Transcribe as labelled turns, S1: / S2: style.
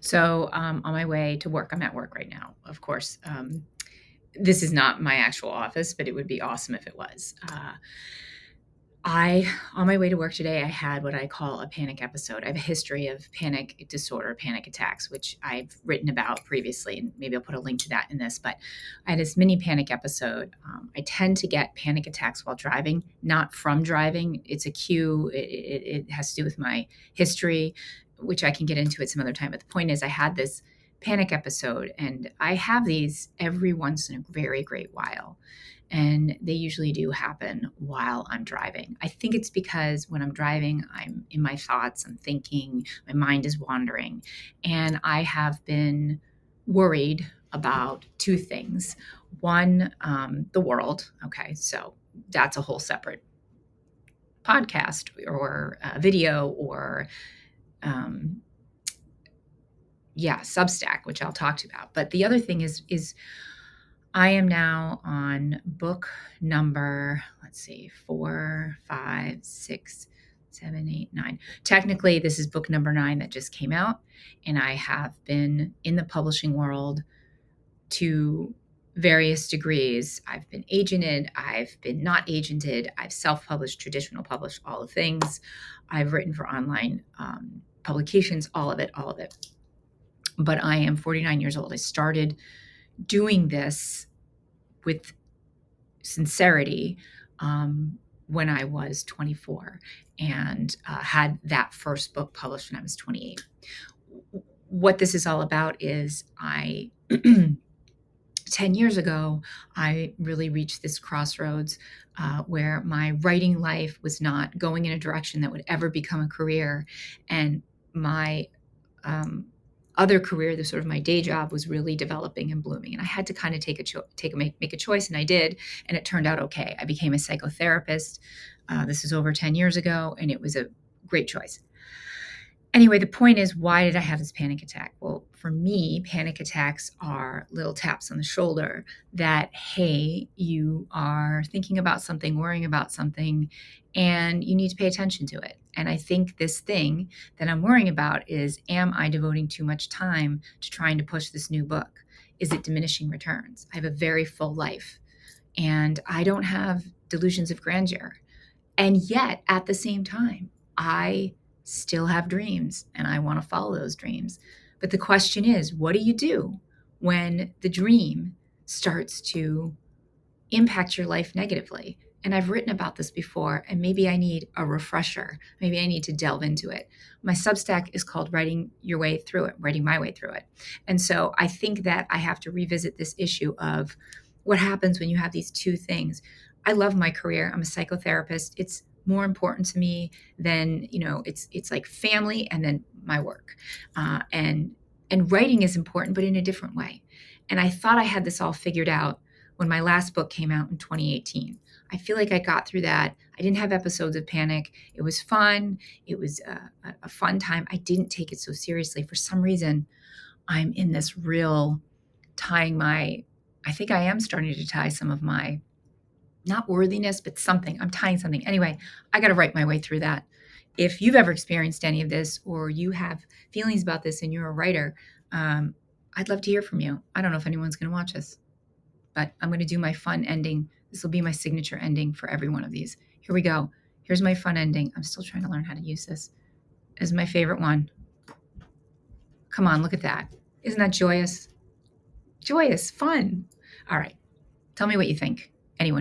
S1: So on my way to work, I'm at work right now, of course. This is not my actual office, but it would be awesome if it was. On my way to work today, I had what I call a panic episode. I have a history of panic disorder, panic attacks, which I've written about previously, and maybe I'll put a link to that in this. But I had this mini panic episode. I tend to get panic attacks while driving, not from driving. It's a cue. It has to do with my history, which I can get into at some other time. But the point is, I had this panic episode, and I have these every once in a very great while. And they usually do happen while I'm driving. I think it's because when I'm driving, I'm in my thoughts, I'm thinking, my mind is wandering. And I have been worried about two things. One, the world. Okay, so that's a whole separate podcast or video or, um, yeah, Substack, which I'll talk to you about. But the other thing is I am now on book number, let's see, 4, 5, 6, 7, 8, 9. Technically, this is book number 9 that just came out. And I have been in the publishing world to various degrees. I've been agented, I've been not agented, I've self-published, traditional published, all the things. I've written for online publications, all of it, all of it. But I am 49 years old. I started doing this with sincerity when I was 24 and had that first book published when I was 28. What this is all about is 10 years ago, I really reached this crossroads where my writing life was not going in a direction that would ever become a career. And my other career, the sort of my day job, was really developing and blooming. And I had to kind of make a choice, and I did, and it turned out okay. I became a psychotherapist. This is over 10 years ago, and it was a great choice. Anyway, the point is, why did I have this panic attack? Well, for me, panic attacks are little taps on the shoulder that, hey, you are thinking about something, worrying about something, and you need to pay attention to it. And I think this thing that I'm worrying about is, am I devoting too much time to trying to push this new book? Is it diminishing returns? I have a very full life, and I don't have delusions of grandeur. And yet, at the same time, I still have dreams and I want to follow those dreams. But the question is, what do you do when the dream starts to impact your life negatively? And I've written about this before, and maybe I need a refresher. Maybe I need to delve into it. My Substack is called Writing My Way Through It. And so I think that I have to revisit this issue of what happens when you have these two things. I love my career. I'm a psychotherapist. It's more important to me than, it's like family and then my work. And writing is important, but in a different way. And I thought I had this all figured out when my last book came out in 2018. I feel like I got through that. I didn't have episodes of panic. It was fun. It was a fun time. I didn't take it so seriously. For some reason, I'm in this real I think I am starting to tie some of my, not worthiness, but something. I'm tying something. Anyway, I got to write my way through that. If you've ever experienced any of this, or you have feelings about this and you're a writer, I'd love to hear from you. I don't know if anyone's going to watch this, but I'm going to do my fun ending. This will be my signature ending for every one of these. Here we go. Here's my fun ending. I'm still trying to learn how to use this. This is my favorite one. Come on, look at that. Isn't that joyous? Joyous, fun. All right. Tell me what you think. Anyone who